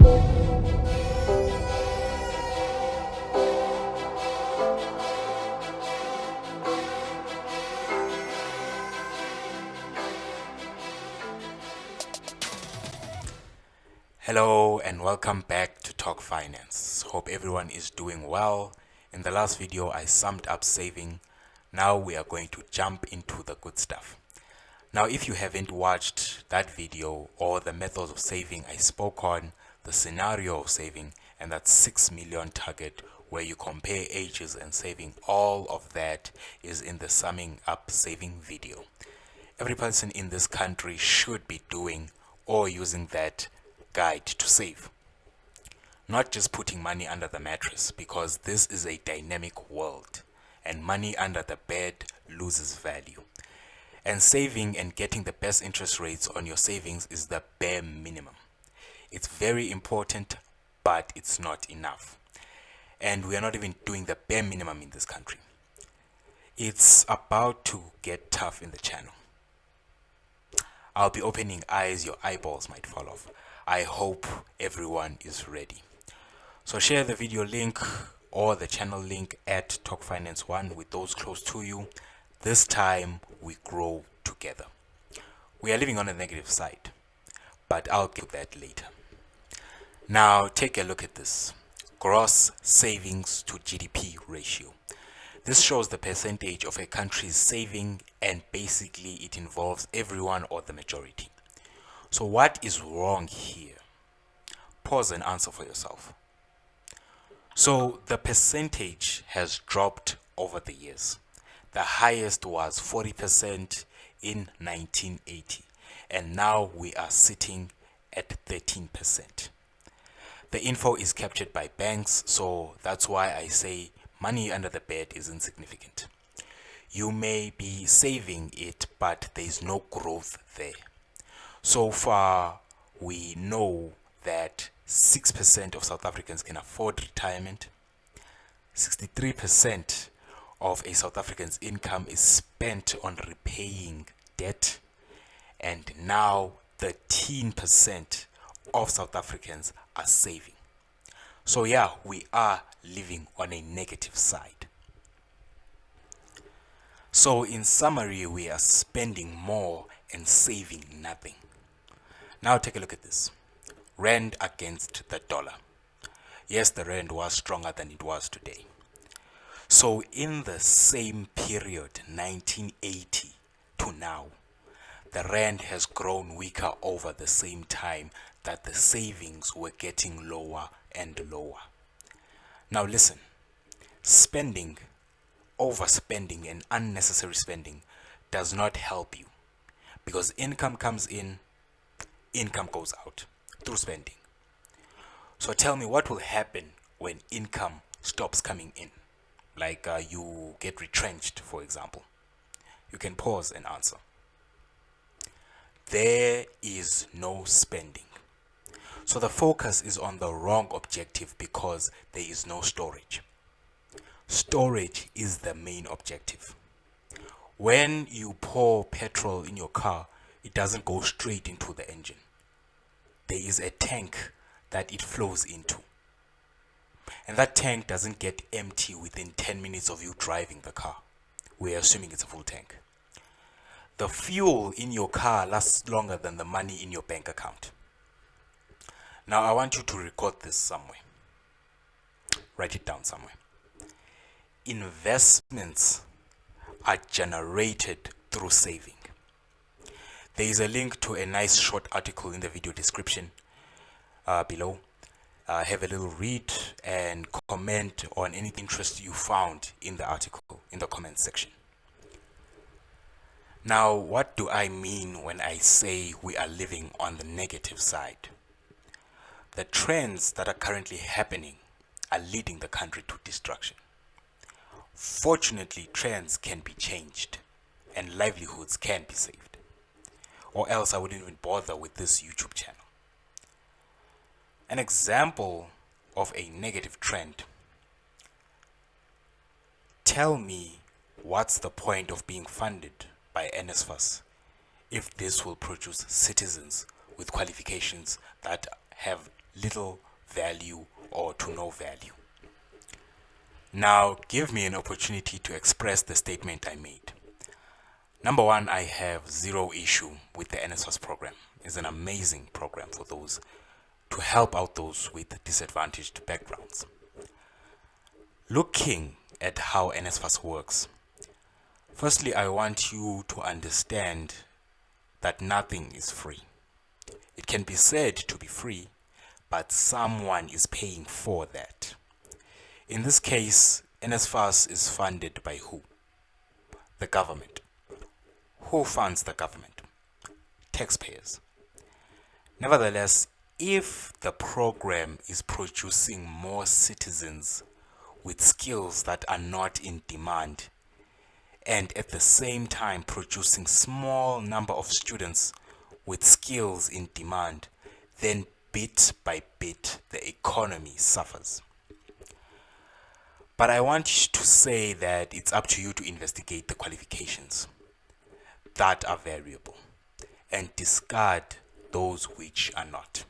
Hello and welcome back to Talk Finance. Hope everyone is doing well. In the last video I summed up saving. Now we are going to jump into the good stuff. Now if you haven't watched that video or the methods of saving I spoke on, the scenario of saving and that 6 million target where you compare ages and saving, all of that is in the summing up saving video. Every person in this country should be doing or using that guide to save. Not just putting money under the mattress, because this is a dynamic world and money under the bed loses value. And saving and getting the best interest rates on your savings is the bare minimum. It's very important, but it's not enough. And we are not even doing the bare minimum in this country. It's about to get tough in the channel. I'll be opening eyes, your eyeballs might fall off. I hope everyone is ready. So share the video link or the channel link at Talk Finance 1 with those close to you. This time we grow together. We are living on the negative side, but I'll get to that later. Now take a look at this. Gross savings to GDP ratio. This shows the percentage of a country's saving, and basically it involves everyone or the majority. So what is wrong here? Pause and answer for yourself. So the percentage has dropped over the years. The highest was 40% in 1980, and now we are sitting at 13%. The info is captured by banks, so that's why I say money under the bed is insignificant. You may be saving it, but there is no growth there. So far, we know that 6% of South Africans can afford retirement. 63% of a South African's income is spent on repaying debt. And now 13% of South Africans are saving. So yeah, we are living on a negative side. So in summary, we are spending more and saving nothing. Now take a look at this. Rand against the dollar. Yes, the rand was stronger than it was today. So in the same period, 1980 to now, the rand has grown weaker over the same time that the savings were getting lower and lower. Now listen, spending, overspending and unnecessary spending does not help you, because income comes in, income goes out through spending. So tell me, what will happen when income stops coming in? Like you get retrenched, for example. You can pause and answer. There is no spending. So the focus is on the wrong objective because there is no storage. Storage is the main objective. When you pour petrol in your car, it doesn't go straight into the engine. There is a tank that it flows into. And that tank doesn't get empty within 10 minutes of you driving the car. We're assuming it's a full tank. The fuel in your car lasts longer than the money in your bank account. Now I want you to record this somewhere. Write it down somewhere. Investments are generated through saving. There is a link to a nice short article in the video description below. Have a little read and comment on any interest you found in the article in the comment section. Now, what do I mean when I say we are living on the negative side? The trends that are currently happening are leading the country to destruction. Fortunately, trends can be changed and livelihoods can be saved. Or else I wouldn't even bother with this YouTube channel. An example of a negative trend. Tell me, what's the point of being funded by NSFAS if this will produce citizens with qualifications that have little value or to no value. Now, give me an opportunity to express the statement I made. Number one, I have zero issue with the NSFAS program. It's an amazing program for those to help out those with disadvantaged backgrounds. Looking at how NSFAS works, firstly, I want you to understand that nothing is free. It can be said to be free, but someone is paying for that. In this case, NSFAS is funded by who? The government. Who funds the government? Taxpayers. Nevertheless, if the program is producing more citizens with skills that are not in demand, and at the same time producing small number of students with skills in demand, then bit by bit the economy suffers. But I want to say that it's up to you to investigate the qualifications that are variable and discard those which are not.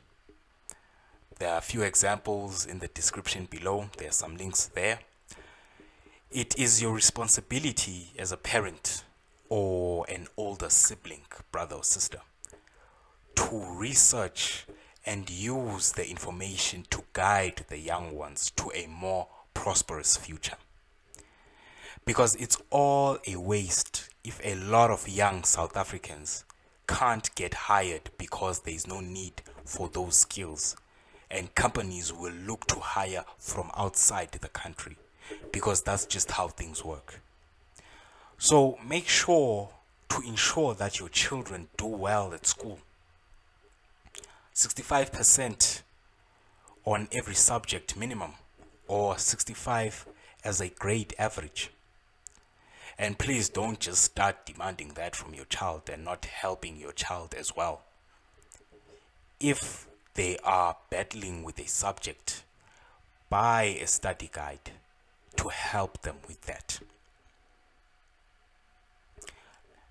There are a few examples in the description below. There are some links there. It is your responsibility as a parent or an older sibling, brother or sister, to research and use the information to guide the young ones to a more prosperous future. Because it's all a waste if a lot of young South Africans can't get hired because there is no need for those skills, and companies will look to hire from outside the country, because that's just how things work. So make sure to ensure that your children do well at school. 65% on every subject minimum, or 65 as a grade average. And please don't just start demanding that from your child and not helping your child as well. If they are battling with a subject, buy a study guide to help them with that.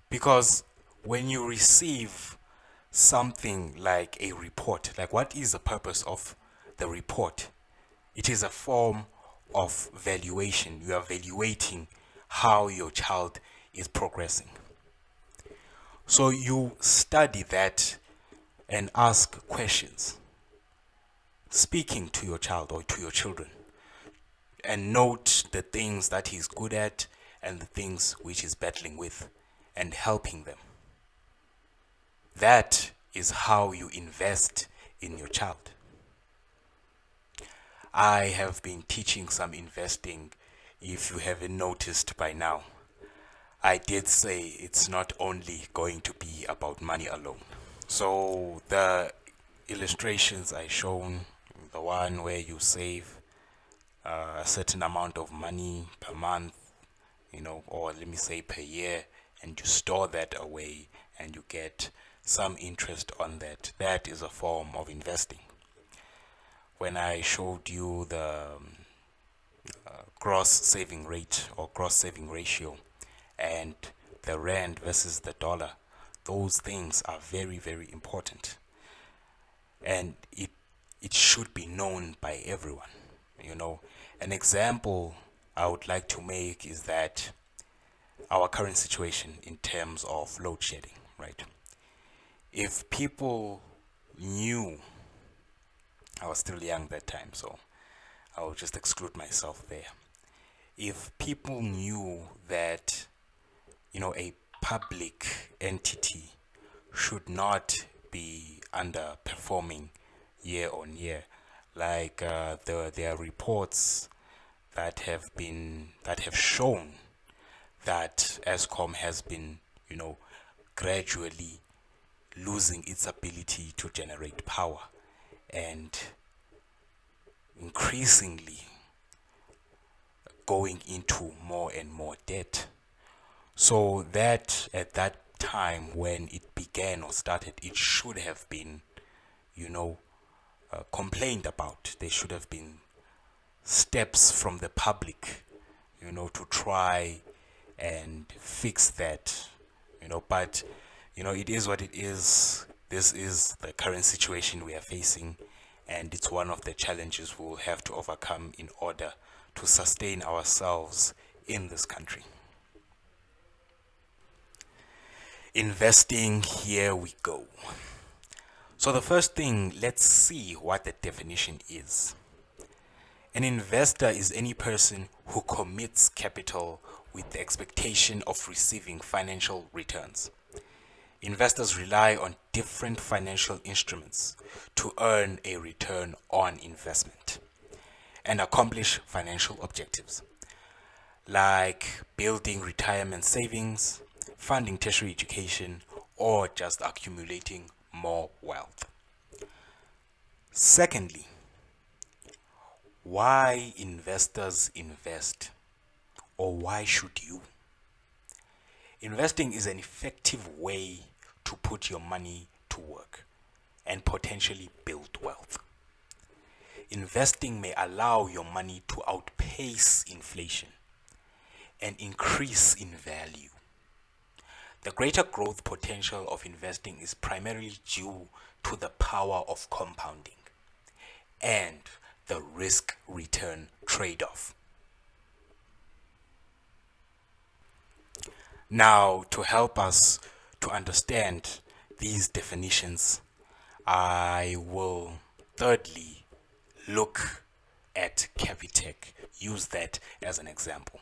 Because when you receive something like a report, like what is the purpose of the report? It is a form of valuation. You are evaluating how your child is progressing. So you study that and ask questions, speaking to your child or to your children, and note the things that he's good at and the things which he's battling with, and helping them. That is how you invest in your child. I have been teaching some investing, if you haven't noticed by now. I did say it's not only going to be about money alone. So the illustrations I shown, the one where you save a certain amount of money per month, or let me say per year, and you store that away and you get some interest on that. That is a form of investing. When I showed you the gross saving rate or gross saving ratio and the rand versus the dollar, those things are very, very important, and it should be known by everyone. An example I would like to make is that our current situation in terms of load shedding, right? If people knew, I was still young that time, so I will just exclude myself there. If people knew that, a public entity should not be underperforming year on year, like there are reports that have shown that Eskom has been, gradually losing its ability to generate power and increasingly going into more and more debt. So that at that time when it began or started, it should have been, complained about. There should have been steps from the public, to try and fix that, but it is what it is. This is the current situation we are facing, and it's one of the challenges we'll have to overcome in order to sustain ourselves in this country. Investing, here we go. So the first thing, let's see what the definition is. An investor is any person who commits capital with the expectation of receiving financial returns. Investors rely on different financial instruments to earn a return on investment and accomplish financial objectives, like building retirement savings, funding tertiary education, or just accumulating more wealth. Secondly, why investors invest, or why should you? Investing is an effective way to put your money to work and potentially build wealth. Investing may allow your money to outpace inflation and increase in value. The greater growth potential of investing is primarily due to the power of compounding and the risk-return trade-off. Now, to help us to understand these definitions, I will thirdly look at Capitec, use that as an example.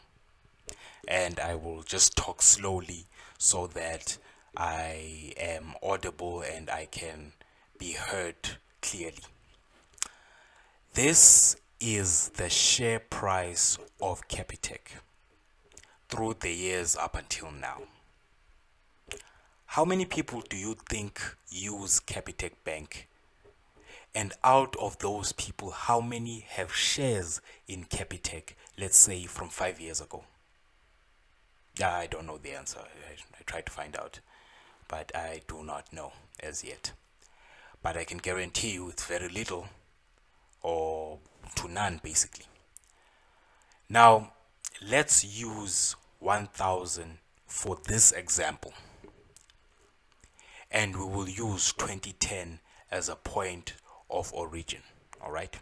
And I will just talk slowly so that I am audible and I can be heard clearly. This is the share price of Capitec through the years up until now. How many people do you think use Capitec Bank? And out of those people, how many have shares in Capitec, let's say from 5 years ago? I don't know the answer. I tried to find out, but I do not know as yet. But I can guarantee you it's very little, or to none basically. Now, let's use 1,000 for this example. And we will use 2010 as a point of origin, all right?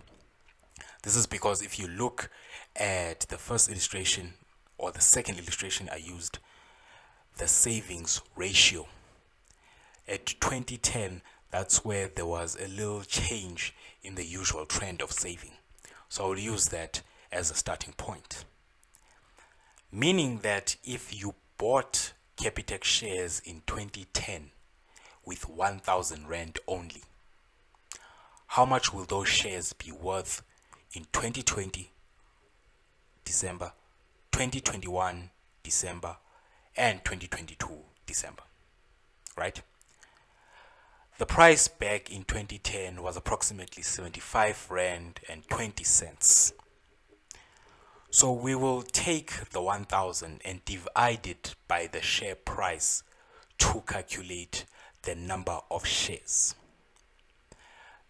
This is because if you look at the first illustration or the second illustration I used, the savings ratio. At 2010, that's where there was a little change in the usual trend of saving. So I'll use that as a starting point. Meaning that if you bought Capitec shares in 2010 with 1,000 Rand only, how much will those shares be worth in 2020 December, 2021 December, and 2022 December, right? The price back in 2010 was approximately 75 Rand and 20 cents. So we will take the 1,000 and divide it by the share price to calculate the number of shares.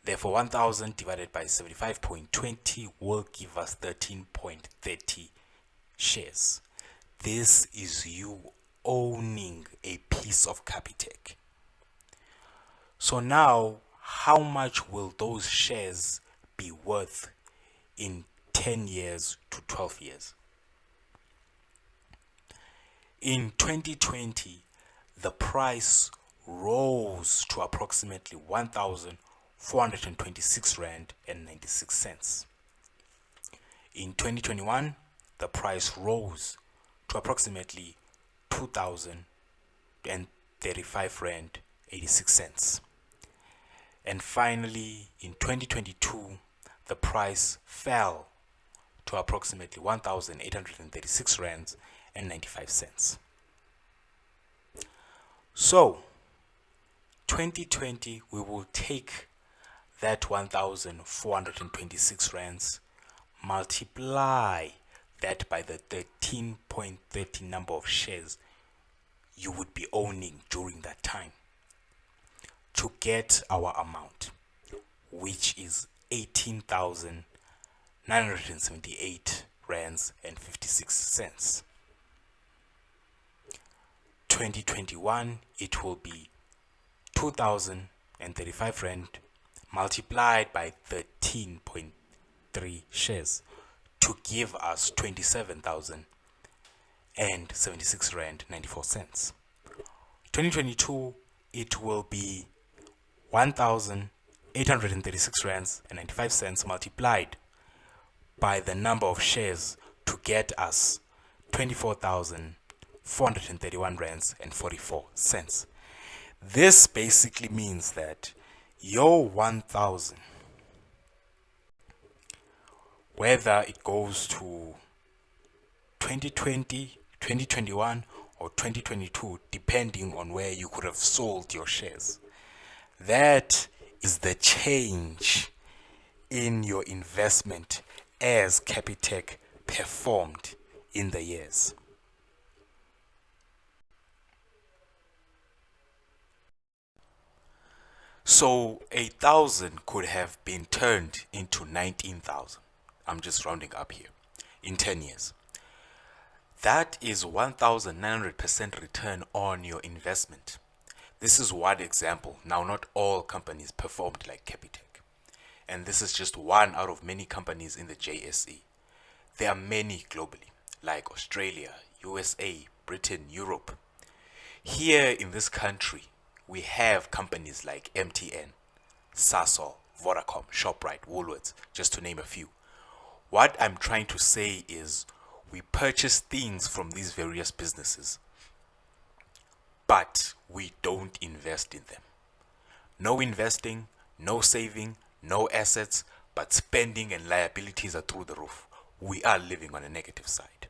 Therefore, 1,000 divided by 75.20 will give us 13.30 shares. This is you owning a piece of Capitec. So now, how much will those shares be worth in 10 years to 12 years? In 2020, the price rose to approximately 1,426 Rand and 96 cents. In 2021, the price rose to approximately 2,035 Rand 86 cents. And finally, in 2022, the price fell to approximately 1,836 Rands and 95 cents. So, 2020, we will take that 1,426 Rands, multiply that by the 13.30 number of shares you would be owning during that time to get our amount, which is 18,978 Rands and 56 cents. 2021, it will be 2,035 Rand multiplied by 13.3 shares to give us 27,076 rand 94 cents. 2022, it will be 1,836 rands and 95 cents multiplied by the number of shares to get us 24,431 rands and 44 cents. This basically means that your 1,000, whether it goes to 2020, 2021, or 2022, depending on where you could have sold your shares, that is the change in your investment as Capitec performed in the years. So 8,000 could have been turned into 19,000. I'm just rounding up here, in 10 years. That is 1,900% return on your investment. This is one example. Now, not all companies performed like Capitec, and this is just one out of many companies in the JSE. There are many globally, like Australia, USA, Britain, Europe. Here in this country, we have companies like MTN, Sasol, Vodacom, ShopRite, Woolworths, just to name a few. What I'm trying to say is we purchase things from these various businesses, but we don't invest in them. No investing, no saving, no assets, but spending and liabilities are through the roof. We are living on a negative side.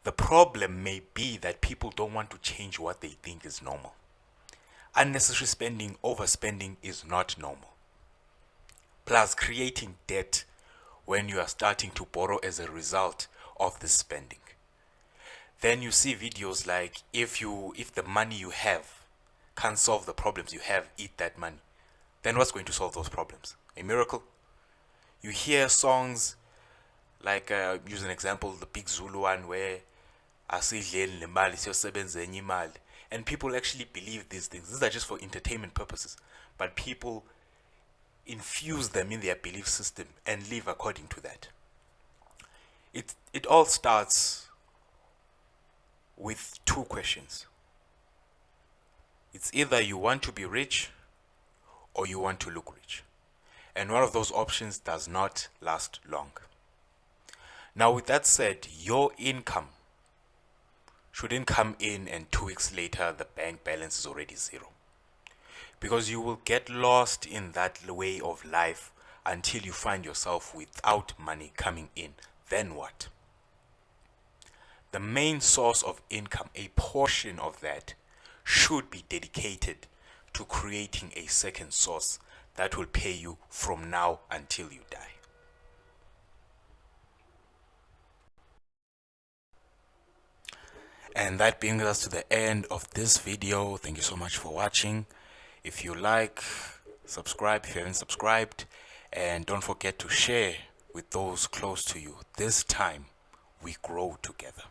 The problem may be that people don't want to change what they think is normal. Unnecessary spending, overspending is not normal. Plus, creating debt when you are starting to borrow as a result of this spending. Then you see videos like, if the money you have can't solve the problems you have, eat that money. Then what's going to solve those problems? A miracle? You hear songs like, use an example, the Big Zulu one, where asidleni lemali siyosebenza enye imali, and people actually believe these things. These are just for entertainment purposes, but people infuse them in their belief system and live according to that. It all starts with two questions. It's either you want to be rich or you want to look rich, and one of those options does not last long. Now, with that said, your income shouldn't come in and 2 weeks later the bank balance is already zero, because you will get lost in that way of life until you find yourself without money coming in. Then what? The main source of income, a portion of that, should be dedicated to creating a second source that will pay you from now until you die. And that brings us to the end of this video. Thank you so much for watching. If you like, subscribe if you haven't subscribed, and don't forget to share with those close to you. This time we grow together.